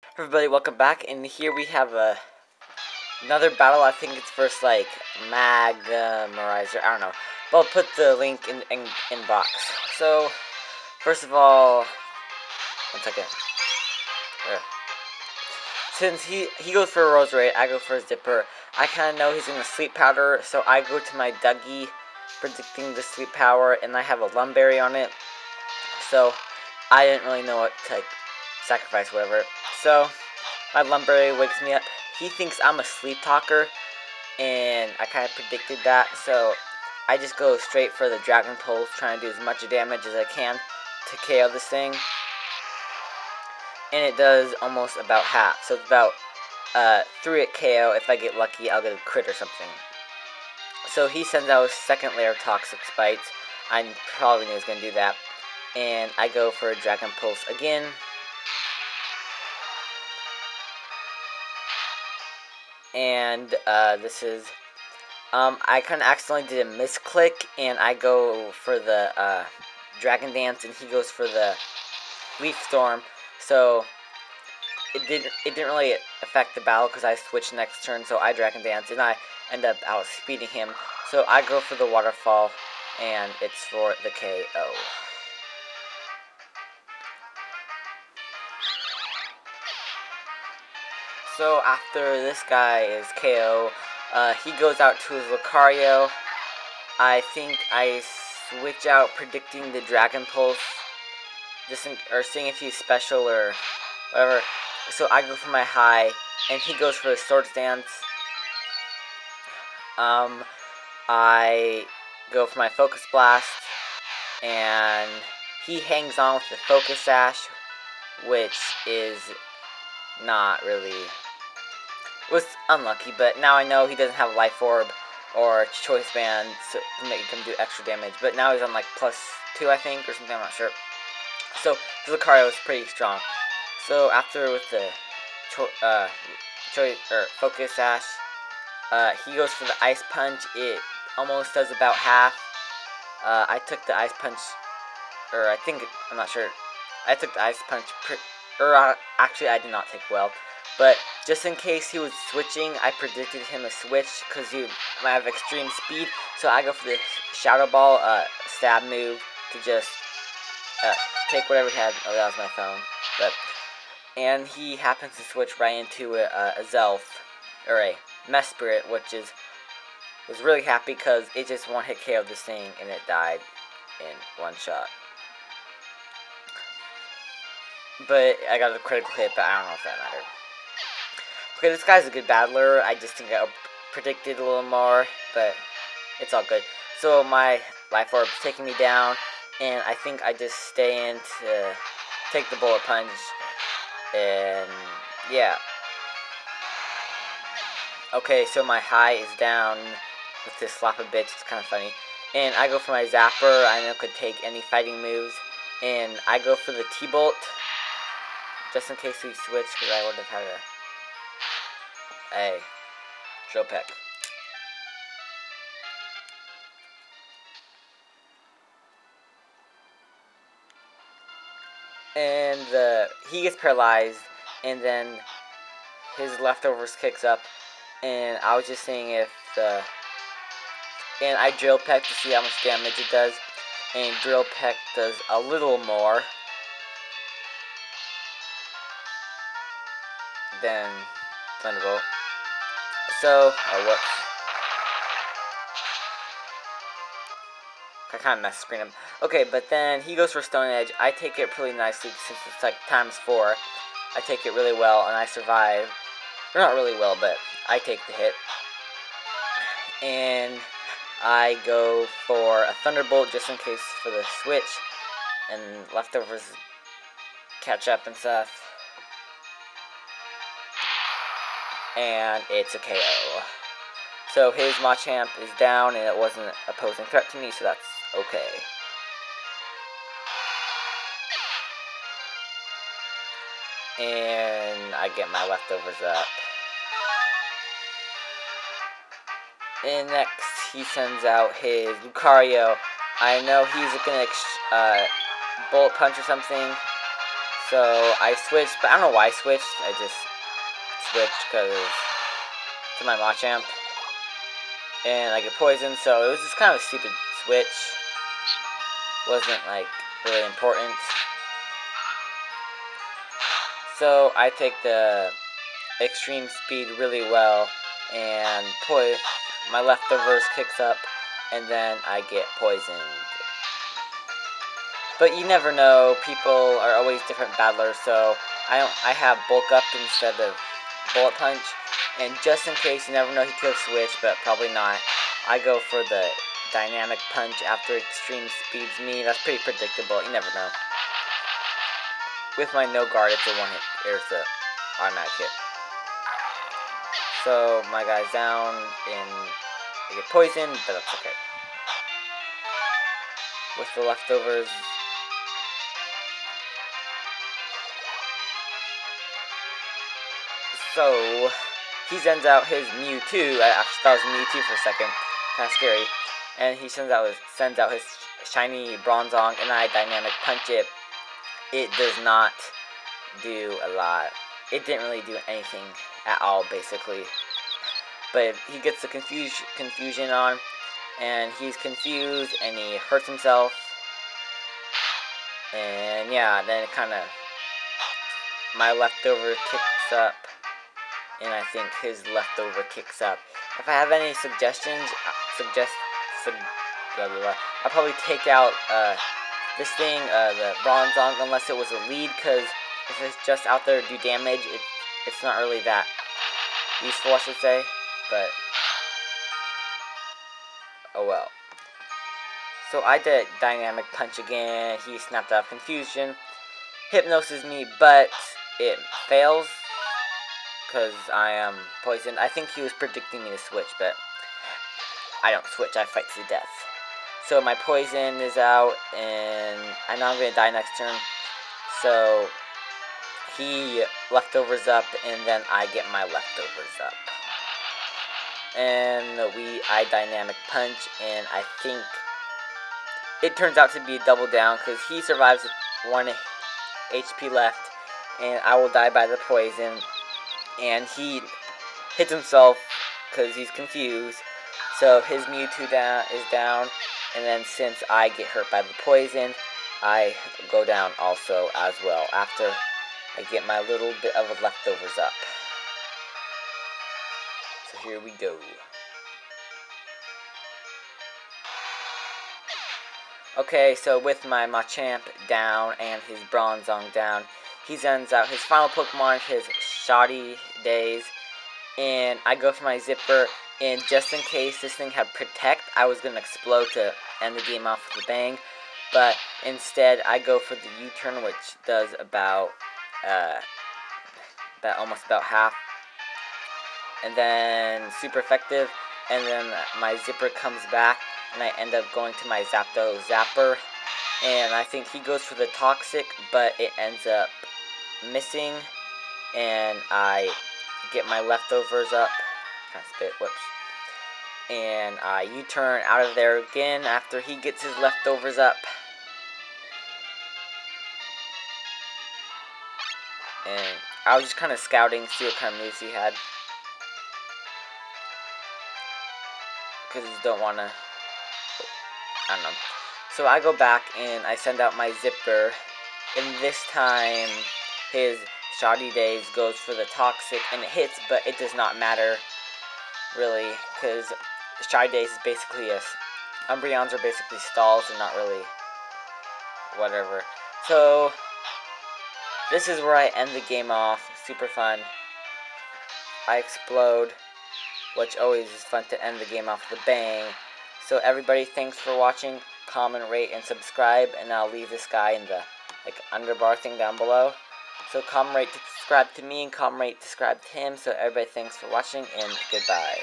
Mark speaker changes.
Speaker 1: Everybody, welcome back, and here we have another battle. I think it's versus like Magmorvire. I don't know, but I'll put the link in box. So first of all, one second. There. Since he goes for a Rosary, I go for his Dipper. I kind of know he's gonna sleep powder, so I go to my Dougie, predicting the sleep power, and I have a Lumberry on it. So I didn't really know what to sacrifice, whatever. So my Lumberry wakes me up. He thinks I'm a sleep talker, and I kind of predicted that. So I just go straight for the Dragon Pulse, trying to do as much damage as I can to KO this thing. And it does almost about half. So it's about 3 at KO. If I get lucky, I'll get a crit or something. So he sends out his second layer of Toxic Spites. I probably knew he was going to do that. And I go for a Dragon Pulse again. And this is... I kind of accidentally did a misclick. And I go for the Dragon Dance. And he goes for the Leaf Storm. So it didn't really affect the battle because I switched next turn, so I Dragon Dance and I end up outspeeding him. So I go for the Waterfall, and it's for the KO. So after this guy is KO, he goes out to his Lucario. I think I switch out predicting the Dragon Pulse. Or seeing if he's special or whatever. So I go for my high, and he goes for the Swords Dance. I go for my Focus Blast, and he hangs on with the Focus Sash, which is not really... It was unlucky, but now I know he doesn't have Life Orb or Choice Band to make him do extra damage. But now he's on like +2, I think, or something, I'm not sure. So, the Lucario is pretty strong. So, after with the Focus Sash, he goes for the Ice Punch. It almost does about half. I took the Ice Punch, or I'm not sure. I took the Ice Punch, actually I did not take well. But, just in case he was switching, I predicted him a switch, because he might have extreme speed. So, I go for the Shadow Ball, stab move, to just... take whatever he had. Oh, that was my phone. And he happens to switch right into a Zelf, or a Mesprit, which was really happy because it just one-hit KO'd this thing, and it died in one shot. But I got a critical hit, but I don't know if that mattered. Okay, this guy's a good battler. I just think I predicted a little more, but it's all good. So my Life Orb's taking me down. And I think I just stay in to take the Bullet Punch. And, yeah. Okay, so my high is down with this Slap a Bitch. It's kind of funny. And I go for my Zapper. I know it could take any fighting moves. And I go for the T-Bolt. Just in case we switch, because I would have had a Drill Peck. And he gets paralyzed, and then his leftovers kicks up, and I was just seeing if and I Drill Peck to see how much damage it does, and Drill Peck does a little more than Thunderbolt. So, whoops. I kind of messed the screen up. Okay, but then he goes for Stone Edge. I take it pretty nicely since it's like ×4. I take it really well, and I survive. Or not really well, but I take the hit. And I go for a Thunderbolt just in case for the switch. And leftovers catch up and stuff. And it's a KO. So his Machamp is down, and it wasn't a posing threat to me, so that's okay. And I get my leftovers up. And next, he sends out his Lucario. I know he's gonna Bullet Punch or something. So I switched, but I don't know why I switched. I just switched because to my Machamp, and I get poisoned. So it was just kind of a stupid switch. Wasn't like really important. So I take the extreme speed really well, and my leftovers kicks up, and then I get poisoned. But you never know. People are always different battlers, so I have bulk up instead of bullet punch. And just in case, you never know, he could switch, but probably not. I go for the dynamic punch after extreme speeds me. That's pretty predictable. You never know. With my no guard, it's a one hit. There's the automatic hit. So my guy's down, and I get poisoned, but that's okay. With the leftovers. So he sends out his Mewtwo. I actually thought it was Mewtwo for a second, kind of scary. And he sends out his shiny Bronzong, and I dynamic punch it. It does not do a lot. It didn't really do anything at all, basically. But he gets the confusion on, and he's confused, and he hurts himself. And yeah, then it kind of, my leftover kicks up, and I think his leftover kicks up. If I have any suggestions, I'll probably take out this thing, the Bronzong, unless it was a lead, because if it's just out there to do damage, it's not really that useful, I should say. But oh well. So I did dynamic punch again. He snapped out of confusion, hypnoses me, but it fails because I am poisoned. I think he was predicting me to switch, but I don't switch. I fight to the death. So my poison is out, and I know I'm gonna die next turn. So he leftovers up, and then I get my leftovers up. And I dynamic punch, and I think it turns out to be a double down because he survives with 1 HP left, and I will die by the poison. And he hits himself because he's confused. So his Mewtwo is down, and then since I get hurt by the poison, I go down also as well after I get my little bit of leftovers up. So here we go. Okay, so with my Machamp down and his Bronzong down, he sends out his final Pokemon, his Shoddy Days, and I go for my Zipper, and just in case this thing had Protect, I was going to explode to end the game off with a bang, but instead I go for the U-turn, which does about almost about half, and then super effective, and then my Zipper comes back, and I end up going to my Zapper, and I think he goes for the Toxic, but it ends up missing, and I get my leftovers up, kind of spit, whoops, and I U-turn out of there again after he gets his leftovers up, and I was just kind of scouting, see what kind of moves he had, because I just don't want to, I don't know. So I go back and I send out my Zipper, and this time his Shoddy Days goes for the Toxic, and it hits, but it does not matter, really, because Shoddy Days is basically Umbreons are basically stalls, and not really whatever. So this is where I end the game off. Super fun. I explode, which always is fun to end the game off with a bang. So everybody, thanks for watching. Comment, rate, and subscribe, and I'll leave this guy in the underbar thing down below. So comment, rate, subscribe to me, and comment, rate, subscribe to him. So everybody, thanks for watching, and goodbye.